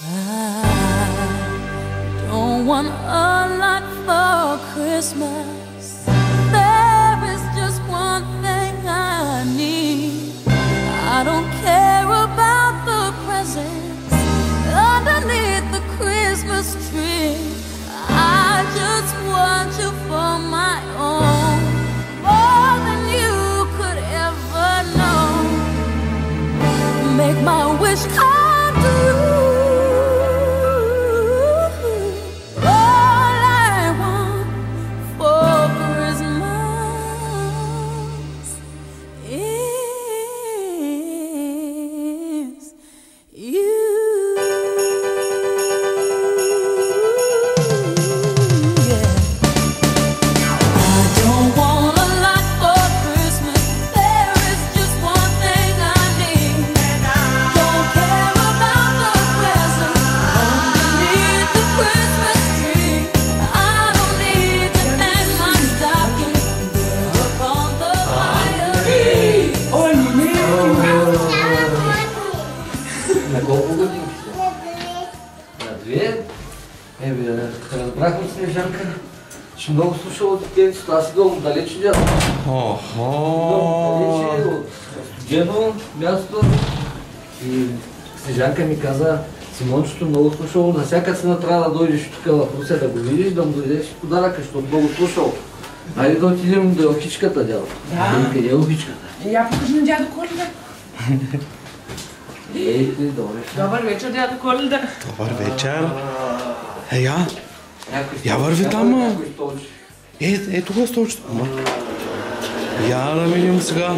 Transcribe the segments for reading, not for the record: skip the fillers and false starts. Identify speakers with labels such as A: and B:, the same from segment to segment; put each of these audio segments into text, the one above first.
A: I don't want a lot for Christmas. There is just one thing I need. I don't care about the presents underneath the Christmas tree. I just want you for my own, more than you could ever know. Make my wish come true. All I want for Christmas is you.
B: Разбрах от Снежанка, че много слушала от детенството. Аз идвам далече дядо. Далече от студено място. И Снежанка ми каза, Симончето много слушало, на всяка цена трябва да дойдеш тук в Русия да го видиш, да му дойдеш подаръка, защото много слушал. Хайде да отидем до елхичката, дядо.
C: Да.
B: Къде е елхичката?
C: Я покажи на дядо Коледа.
B: Добър
C: вечер, дядо Коледа.
D: Добър вечер. Я върви там. Тук е столчето. Я да видим сега.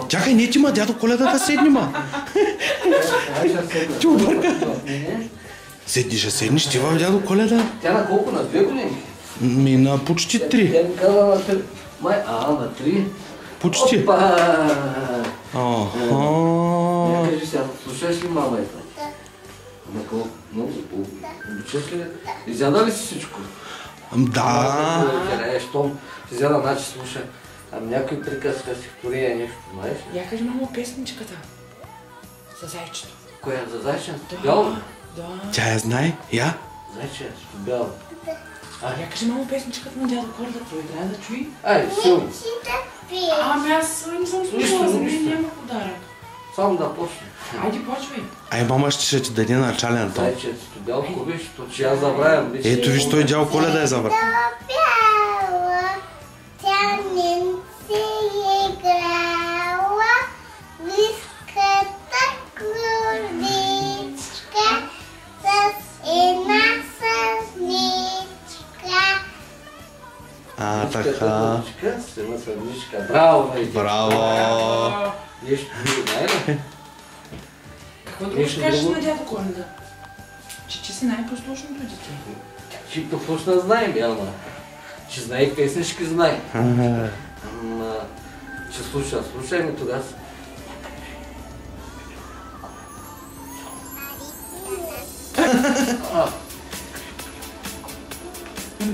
D: Чакай, не ти ма, дядо Коледа да седни ма. Ти обърка. Седни, ще седниш ти в дядо Коледа.
B: Тя на колко? На 2 години?
D: На почти 3.
B: Тя ми каза на 3. На 3?
D: Почти.
B: Опа!
D: Аха.
B: Кажи сега, слушаш ли мама е това? Много обичаш ли? Изяда ли си всичко?
D: Да.
B: Щом изяда, значи слуша. Някой приказка си втория нещо, знаеш?
C: Я кажи мамо песничката. За зайчето.
B: Коя? За зайчето? Бяло?
C: Да.
D: Тя я знае? Я?
B: Зайчето, бяло.
C: Я кажи мамо песничката на дядо Коледа, той трябва да чуи.
B: Айде, силно.
C: Ами аз не съм слушала, за мен няма подарък.
B: Само да почне.
C: Айде, почвай.
D: Ай, мама ще ти даде начален тон.
B: Зайчето, бялко виж, че аз забравям.
D: Ето виж, той дядо Коледа е забрал.
E: Тя не си играла в лиската кроличка с една съничка.
D: Така.
B: С една съничка. Браво!
D: Браво!
B: Нещо друго, знае ли?
C: Какво друго ще кажеш на дядо Коледа? Че ти си най-послушното дете.
B: Че послушна знаем, ама. Че знае и песнички знае. Че слушай ми тогава.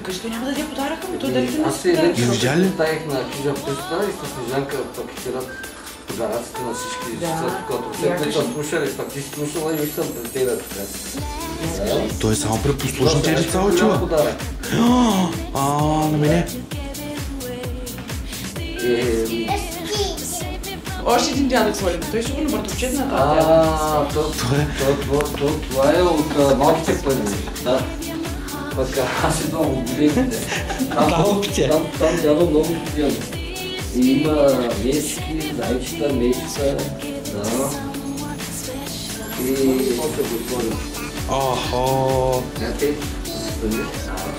C: Кажи, той няма да даде подаръка ми, той дали ти не
B: Аз
C: си подарък.
B: вече оставих на чужа вкъща и с Снежанка пакетират подаръците на всички деца, като след вече слушали, пак ти си слушала и съм пред тебе така.
D: Той е само при послушните деца отива. На мене.
C: Още един дядо Коледа, той сигурно братовчет на тази
B: Това е от малките пари. Да. Пък аз идвам от големите. Там дядо много студено. И има мечки, зайчета, мечка. Да. И после го отворим.
D: Охо.
B: Някъде стани.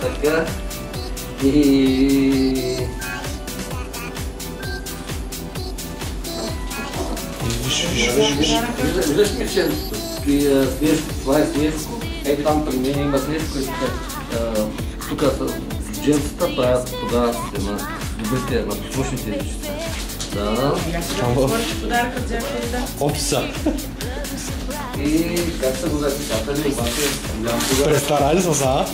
B: Така. И... Виждаш ми, че това е Снежко. Ето там при мен има Снежко и тук джинсата правят подаръците на добрите, на послушните дечица. Да.
C: Я сега отвориш подаръкът за Коледа.
D: Опса.
B: И как са го записатели, обаче голям подарък.
D: Престарали са са?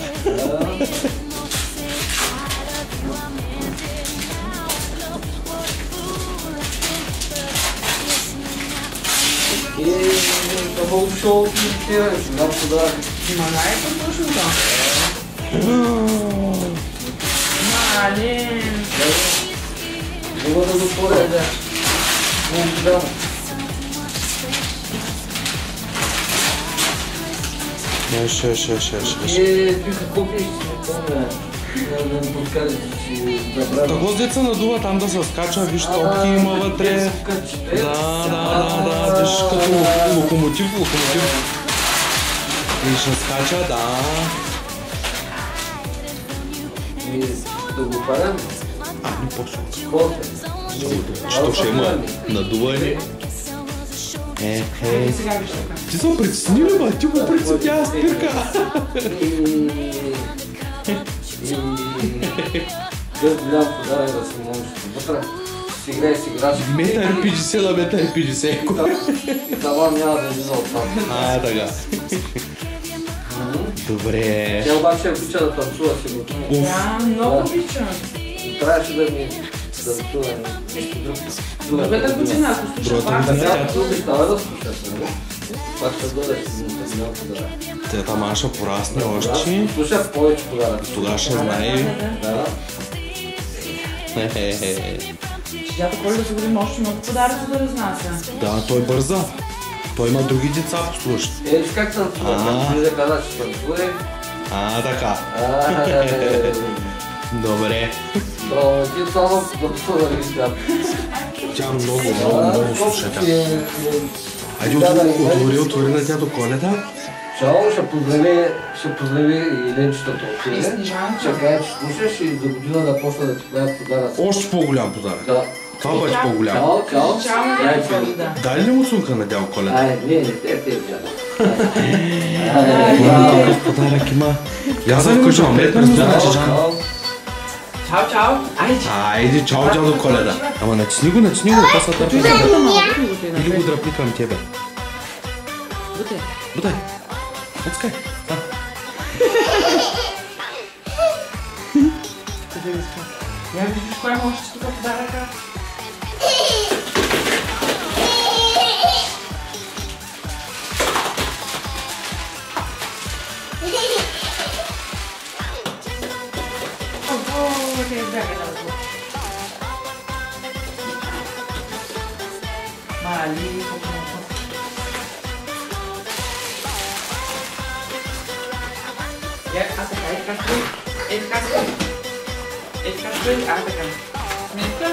B: И да по-шоу имитираш, да, подарък.
C: Ма най-послушно то. Малин.
B: Мога да го поредя. Много. Ти какво пишеш? Не помня. Да ми подскажеш, че си забравя.
D: Тако с деца надува там да се скача, виж топки има вътре. Да, виж като локомотив. И ще скача, да.
B: И да го правим?
D: Ами по-шо.
B: Спорте.
D: Що ще има надуване?
C: Сега виж така.
D: Ти съм притеснил, ма, ти го притесня спирка.
B: Гъс голям подарък да си можеш вътре. Си играеш с играчи.
D: Метър 50 на метър 50.
B: И таван няма да излиза от там.
D: Така. Добре.
B: Тя обаче обича да танцува сигурно.
C: Да, много обичам.
B: Трябваше да ми танцува нещо друго.
C: Другата година, ако слуша
D: Другата година.
C: пак.
B: Тя други става да слушаш, нали? Пак ще дойдеш с много подарък.
D: Тя там ще порасне още.
B: Слуша повече подарък.
D: Тогава ще знае.
B: Да.
C: Че дядо Коледа се година още много подаръци да разнася.
D: Да, той бърза. Той има други деца послушат.
B: Виж как танцува, преди да каза, че танцува.
D: Така. Добре.
B: Ти само танцува да ви свят.
D: Тя много слуша тя. Айде отвори на дядо Коледа.
B: Чао, ще поздрави и Ленчето от
C: И Снежанка.
B: Ще каже, че слушаш и до година да почне да ти правят подарък.
D: Още по-голям подарък.
B: Да.
D: Това бъде по-голям.
B: Чао.
C: Чао на дядо Коледа.
D: Дай ли му сумка на дядо Коледа?
B: Не, те дядо.
D: Какъв подарък има? Я за вкъщи омлет през дядо Чижан.
C: Чао.
D: Айде, чао дядо Коледа. Ама начни го, та са търпи. Или го дръпни към тебе. Бутай. Отскай.
C: Я виждаш кой може тук подаръка? Окей, бягай да го. Мали, така, така стои. Така стои. Така. Сметка.